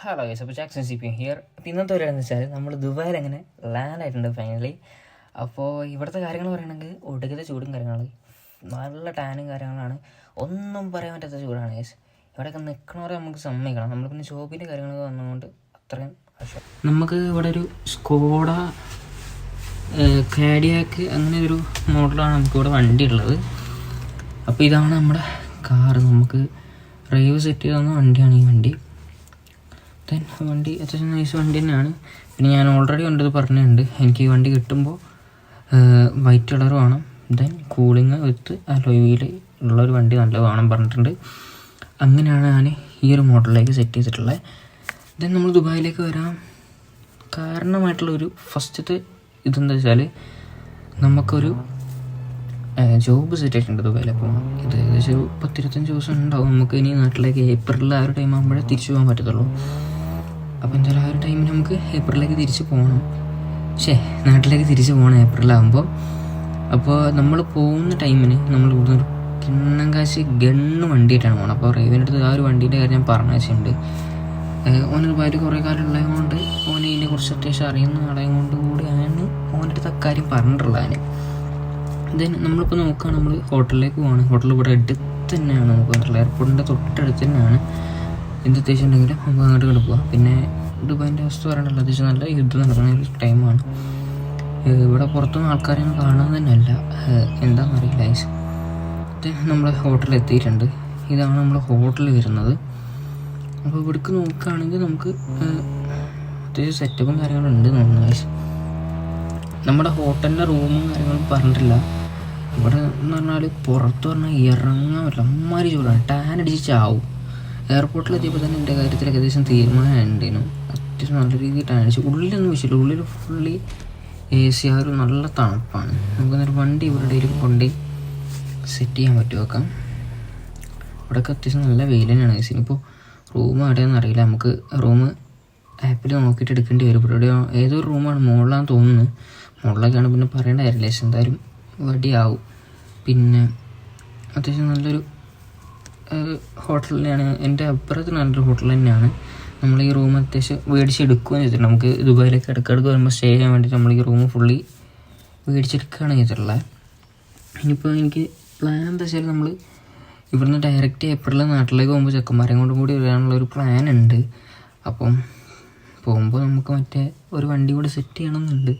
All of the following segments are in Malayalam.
ഹലോ ഗൈസ്, അപ്പോൾ ജാക്സൺ CP ഹിയർ. അപ്പോൾ ഇന്നത്തെ പരിപാടി വെച്ചാൽ നമ്മൾ ദുബായിൽ അങ്ങനെ ലാൻഡ് ആയിട്ടുണ്ട് ഫൈനലി. അപ്പോൾ ഇവിടുത്തെ കാര്യങ്ങൾ പറയുകയാണെങ്കിൽ ഒടുക്കത്തെ ചൂടും കാര്യങ്ങൾ, നല്ല ടാനും കാര്യങ്ങളാണ്, ഒന്നും പറയാൻ പറ്റാത്ത ചൂടാണ് ഗൈസ്. ഇവിടെയൊക്കെ നിൽക്കണവരെ നമുക്ക് സമ്മതിക്കണം. നമ്മൾ പിന്നെ ഷോപ്പിൻ്റെ കാര്യങ്ങളൊക്കെ വന്നതുകൊണ്ട് അത്രയും ആവശ്യം. നമുക്ക് ഇവിടെ ഒരു സ്കോഡ കാഡിയാക്ക് അങ്ങനെ ഒരു മോഡലാണ് നമുക്കിവിടെ വണ്ടി ഉള്ളത്. അപ്പോൾ ഇതാണ് നമ്മുടെ കാറ്. നമുക്ക് ഡ്രൈവ് സെറ്റ് ചെയ്ത് തന്ന വണ്ടിയാണ് ഈ വണ്ടി. വണ്ടി അത്യാവശ്യം നൈസ് വണ്ടി തന്നെയാണ്. പിന്നെ ഞാൻ ഓൾറെഡി കണ്ടത് പറഞ്ഞിട്ടുണ്ട്, എനിക്ക് ഈ വണ്ടി കിട്ടുമ്പോൾ വൈറ്റ് കളർ വേണം, കൂളിങ് വിത്ത് അലോയ് വീൽ ഉള്ളൊരു വണ്ടി നല്ലത് വേണം പറഞ്ഞിട്ടുണ്ട്. അങ്ങനെയാണ് ഞാൻ ഈ ഒരു മോഡലിലേക്ക് സെറ്റ് ചെയ്തിട്ടുള്ളത്. നമ്മൾ ദുബായിലേക്ക് വരാൻ കാരണമായിട്ടുള്ളൊരു ഫസ്റ്റത്തെ ഇതെന്താ വെച്ചാൽ, നമുക്കൊരു ജോബ് സെറ്റ് ആയിട്ടുണ്ട് ദുബായിൽ. അപ്പോൾ ഇത് ഏകദേശം ഒരു 10-25 ദിവസം ഉണ്ടാവും. നമുക്ക് ഇനി നാട്ടിലേക്ക് ഏപ്രിലിൽ ആ ഒരു ടൈം ആകുമ്പോഴേ തിരിച്ചു പോകാൻ പറ്റത്തുള്ളൂ. അപ്പോൾ എന്തായാലും ആ ഒരു ടൈമിൽ നമുക്ക് ഏപ്രിലേക്ക് തിരിച്ച് പോകണം. നാട്ടിലേക്ക് തിരിച്ച് പോകണം ഏപ്രിലാകുമ്പോൾ. അപ്പോൾ നമ്മൾ പോകുന്ന ടൈമിന് നമ്മൾ ഇവിടുന്ന് ഒരു കിണ്ണം കാശ് ഗണ്ണ് വണ്ടിയായിട്ടാണ് പോകണം. അപ്പോൾ റേവിൻ്റെ അടുത്ത് ആ ഒരു വണ്ടീൻ്റെ കാര്യം ഞാൻ പറഞ്ഞു വെച്ചിട്ടുണ്ട്. ഓന് ദുബായിൽ കുറേ കാലം ഉള്ളത് കൊണ്ട് ഓന് ഇതിനെക്കുറിച്ച് അത്യാവശ്യം അറിയുന്ന ആളെ കൊണ്ട് കൂടിയാണ് ഓൻ്റെ അടുത്ത് അക്കാര്യം പറഞ്ഞിട്ടുള്ളത്. നമ്മളിപ്പോൾ നോക്കുകയാണ്, നമ്മൾ ഹോട്ടലിലേക്ക് പോവാണ്. ഹോട്ടൽ ഇവിടെ അടുത്ത് തന്നെയാണ്, നമുക്ക് പറഞ്ഞിട്ടുള്ളത് എയർപോർട്ടിൻ്റെ തൊട്ടടുത്ത് തന്നെയാണ്. എന്ത് അത്യാവശ്യം ഉണ്ടെങ്കിലും നമുക്ക് അങ്ങോട്ട് കിടക്കുക. പിന്നെ ദുബായിൻ്റെ അവസ്ഥ പറയാനുള്ള അത്യാവശ്യം നല്ല യുദ്ധം നടക്കുന്ന ഒരു ടൈമാണ്. ഇവിടെ പുറത്തുനിന്ന് ആൾക്കാരെയൊന്നും കാണാൻ തന്നെ അല്ല, എന്താണെന്നറിയില്ല. നമ്മൾ ഹോട്ടലിൽ എത്തിയിട്ടുണ്ട്. ഇതാണ് നമ്മൾ ഹോട്ടലിൽ വരുന്നത്. അപ്പോൾ ഇവിടേക്ക് നോക്കുകയാണെങ്കിൽ നമുക്ക് അത്യാവശ്യം സെറ്റപ്പും കാര്യങ്ങളുണ്ട് തോന്നുന്നു. നമ്മുടെ ഹോട്ടലിൻ്റെ റൂമും കാര്യങ്ങളും പറഞ്ഞിട്ടില്ല. ഇവിടെ എന്ന് പറഞ്ഞാൽ പുറത്ത് പറഞ്ഞാൽ ഇറങ്ങാൻ പറ്റില്ല, അമ്മാതിരി ചൂടാണ്, ടാൻ അടിച്ച് ചാവും. എയർപോർട്ടിലെത്തിയപ്പോൾ തന്നെ എൻ്റെ കാര്യത്തിലൊക്കെ ഏകദേശം തീരുമാനമുണ്ടായിരുന്നു. അത്യാവശ്യം നല്ല രീതിയിൽ ടാൻ അടിച്ച്. ഉള്ളിലൊന്നും വിഷയമില്ല, ഉള്ളിൽ ഫുള്ളി AC, ആ ഒരു നല്ല തണുപ്പാണ്. നമുക്കൊന്നൊരു വണ്ടി ഇവരുടെ കൊണ്ടുപോയി സെറ്റ് ചെയ്യാൻ പറ്റും വെക്കാം. ഇവിടെയൊക്കെ അത്യാവശ്യം നല്ല വെയിൽ തന്നെയാണ്. ഇപ്പോൾ റൂം എവിടെയാണെന്ന് അറിയില്ല, നമുക്ക് റൂം ആപ്പിൽ നോക്കിയിട്ട് എടുക്കേണ്ടി വരും. ഇവിടെ ഏതൊരു റൂമാണ്, മുകളിലാണെന്ന് തോന്നുന്നു. മുകളിലൊക്കെയാണ് പിന്നെ പറയേണ്ട കാര്യമില്ല, എന്തായാലും വടിയാവും. പിന്നെ അത്യാവശ്യം നല്ലൊരു ഹോട്ടൽ തന്നെയാണ്. എൻ്റെ അപ്പുറത്ത് നല്ലൊരു ഹോട്ടൽ തന്നെയാണ്. നമ്മൾ ഈ റൂം അത്യാവശ്യം മേടിച്ചെടുക്കുകയും ചെയ്തിട്ടുണ്ട്. നമുക്ക് ദുബായിലേക്ക് ഇടയ്ക്കിടയ്ക്ക് വരുമ്പോൾ സ്റ്റേ ചെയ്യാൻ വേണ്ടിയിട്ട് നമ്മൾ ഈ റൂം ഫുള്ളി മേടിച്ചെടുക്കുകയാണ് ചെയ്തിട്ടുള്ളത്. ഇനിയിപ്പോൾ എനിക്ക് പ്ലാൻ എന്താ വെച്ചാൽ, നമ്മൾ ഇവിടുന്ന് ഡയറക്റ്റ് ഏപ്രിലിൽ നാട്ടിലേക്ക് പോകുമ്പോൾ ചെക്കന്മാരെ കൊണ്ടും കൂടി വരാനുള്ളൊരു പ്ലാൻ ഉണ്ട്. അപ്പം പോകുമ്പോൾ നമുക്ക് മറ്റേ ഒരു വണ്ടി കൂടി സെറ്റ് ചെയ്യണമെന്നുണ്ട്.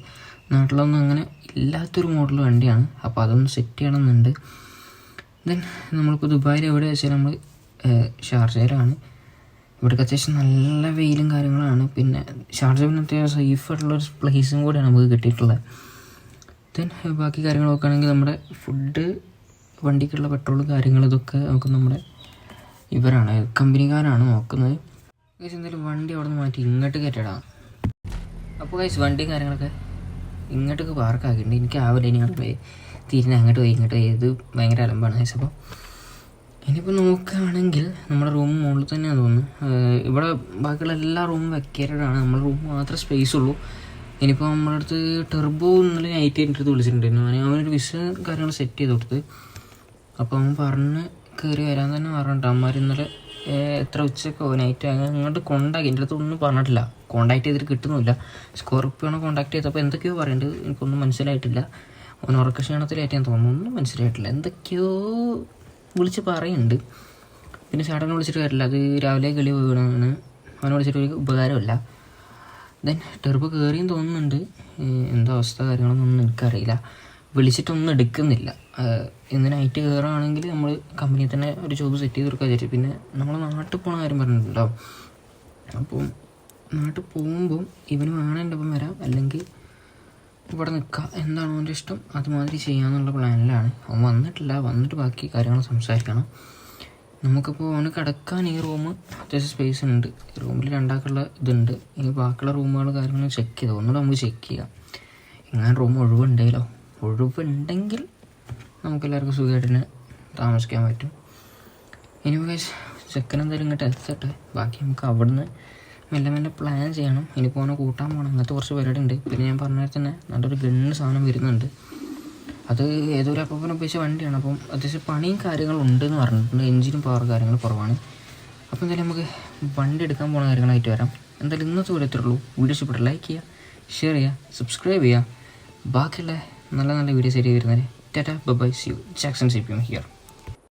നാട്ടിലൊന്നും അങ്ങനെ ഇല്ലാത്തൊരു മോഡൽ വണ്ടിയാണ്, അപ്പോൾ അതൊന്ന് സെറ്റ് ചെയ്യണമെന്നുണ്ട്. നമ്മളിപ്പോൾ ദുബായിൽ എവിടെ വെച്ചാൽ നമ്മൾ ഷാർജയിലാണ്. ഇവിടേക്ക് അത്യാവശ്യം നല്ല വെയിലും കാര്യങ്ങളാണ്. പിന്നെ ഷാർജ പിന്നെ അത്യാവശ്യം സേഫായിട്ടുള്ളൊരു പ്ലേസും കൂടിയാണ് നമുക്ക് കിട്ടിയിട്ടുള്ളത്. ബാക്കി കാര്യങ്ങൾ നോക്കുകയാണെങ്കിൽ നമ്മുടെ ഫുഡ്, വണ്ടിക്കുള്ള പെട്രോളും കാര്യങ്ങളും ഇതൊക്കെ നമുക്ക് നമ്മുടെ ഇവരാണ്, കമ്പനിക്കാരാണ് നോക്കുന്നത്. എന്തായാലും വണ്ടി അവിടെ നിന്ന് മാറ്റി ഇങ്ങോട്ട് കയറ്റിടാം. അപ്പോൾ വണ്ടിയും കാര്യങ്ങളൊക്കെ ഇങ്ങോട്ടേക്ക് പാർക്കാക്കിയിട്ടുണ്ട്. എനിക്കാവില്ല, ഇനി അവിടെ തിരിഞ്ഞ് അങ്ങോട്ട് പോയി ഇങ്ങോട്ട് പോയി, ഇത് ഭയങ്കര അലമ്പാണ്. അപ്പോൾ ഇനിയിപ്പോൾ നോക്കുകയാണെങ്കിൽ നമ്മുടെ റൂം മുകളിൽ തന്നെയാണ് തോന്നുന്നു. ഇവിടെ ബാക്കിയുള്ള എല്ലാ റൂമും വെക്കേറ്റഡാണ്, നമ്മുടെ റൂം മാത്രമേ സ്പേസ് ഉള്ളൂ. ഇനിയിപ്പോൾ നമ്മുടെ അടുത്ത് ടെർബോ ഇന്നലെ നൈറ്റ് എൻ്റെ അടുത്ത് വിളിച്ചിട്ടുണ്ടായിരുന്നു. അവനൊരു വിസ കാര്യങ്ങൾ സെറ്റ് ചെയ്ത് കൊടുത്ത്. അപ്പോൾ അവൻ പറഞ്ഞ് കയറി വരാൻ തന്നെ പറഞ്ഞിട്ട് അമ്മമാർ ഇന്നലെ എത്ര ഉച്ചക്കോ നൈറ്റ് അങ്ങോട്ട് കോണ്ടാക്ട്, എൻ്റെ അടുത്ത് ഒന്നും പറഞ്ഞിട്ടില്ല. കോണ്ടാക്ട് ചെയ്തിട്ട് കിട്ടുന്നില്ല. സ്കോർപ്പിയോനെ കോണ്ടാക്ട് ചെയ്തപ്പോൾ എന്തൊക്കെയോ പറയുന്നുണ്ട്, എനിക്കൊന്നും മനസ്സിലായിട്ടില്ല. അവൻ ഉറക്ക ക്ഷീണത്തിലായിട്ട് ഞാൻ തോന്നുന്നു, ഒന്നും മനസ്സിലായിട്ടില്ല. എന്തൊക്കെയോ വിളിച്ച് പറയുന്നുണ്ട്. പിന്നെ ചേട്ടനെ വിളിച്ചിട്ട് കാര്യമില്ല, അത് രാവിലെ കളി വീണാണ്. അവനെ വിളിച്ചിട്ട് ഒരു ഉപകാരമില്ല. ടെർബോ കയറിയും തോന്നുന്നുണ്ട്. എന്താ അവസ്ഥ കാര്യങ്ങളൊന്നും എനിക്കറിയില്ല. വിളിച്ചിട്ടൊന്നും എടുക്കുന്നില്ല. ഇന്ന് നൈറ്റ് കയറുകയാണെങ്കിൽ നമ്മൾ കമ്പനിയിൽ തന്നെ ഒരു ജോബ് സെറ്റ് ചെയ്ത് കൊടുക്കാൻ വിചാരിച്ചു. പിന്നെ നമ്മൾ നാട്ടിൽ പോകണ കാര്യം പറഞ്ഞിട്ടുണ്ടാവും. അപ്പം നാട്ടിൽ പോകുമ്പം ഇവന് വേണം എൻ്റെ ഒപ്പം വരാം, അല്ലെങ്കിൽ ഇവിടെ നിൽക്കാം, എന്താണോ അവൻ്റെ ഇഷ്ടം അതുമാതിരി ചെയ്യാമെന്നുള്ള പ്ലാനിലാണ്. അവൻ വന്നിട്ടില്ല, വന്നിട്ട് ബാക്കി കാര്യങ്ങൾ സംസാരിക്കണം. നമുക്കിപ്പോൾ അവന് കിടക്കാൻ ഈ റൂം അത്യാവശ്യം സ്പേസ് ഉണ്ട്. റൂമിൽ രണ്ടാക്കുള്ള ഇതുണ്ട്. ഇനി ബാക്കിയുള്ള റൂമുകൾ കാര്യങ്ങൾ ചെക്ക് ചെയ്ത് ഒന്നുകൂടെ നമുക്ക് ചെക്ക് ചെയ്യാം. എങ്ങനെ റൂം ഒഴിവുണ്ടെങ്കിലോ, ഒഴിവുണ്ടെങ്കിൽ നമുക്കെല്ലാവർക്കും സുഖമായിട്ട് തന്നെ താമസിക്കാൻ പറ്റും. ഇനി ചെക്കൻ എന്തായാലും ഇങ്ങോട്ട് എത്തട്ടെ, ബാക്കി നമുക്ക് അവിടുന്ന് മെല്ലെ മെല്ലെ പ്ലാൻ ചെയ്യണം. ഇനിയിപ്പോൾ അവനെ കൂട്ടാൻ പോകണം, അങ്ങനത്തെ കുറച്ച് പരിപാടി ഉണ്ട്. പിന്നെ ഞാൻ പറഞ്ഞാൽ തന്നെ നല്ലൊരു ഗണ്ണ് സാധനം വരുന്നുണ്ട്. അത് ഏതൊരു അപ്പനെ ഉപയോഗിച്ച വണ്ടിയാണ്. അപ്പം അത്യാവശ്യം പണിയും കാര്യങ്ങളും ഉണ്ടെന്ന് പറഞ്ഞിട്ടുണ്ട്. എഞ്ചിനും പവർ കാര്യങ്ങൾ കുറവാണ്. അപ്പോൾ എന്തായാലും നമുക്ക് വണ്ടി എടുക്കാൻ പോകുന്ന കാര്യങ്ങളായിട്ട് വരാം. എന്തായാലും ഇന്നത്തെ പോലെ എത്രയുള്ളൂ. വീഡിയോസ് ഇപ്പോൾ ലൈക്ക് ചെയ്യുക, ഷെയർ ചെയ്യുക, സബ്സ്ക്രൈബ് ചെയ്യുക. ബാക്കിയുള്ള നല്ല നല്ല വീഡിയോസ് ആയിട്ട് വരുന്നത്. Ta-ta bye, see you. Jackson CPM here.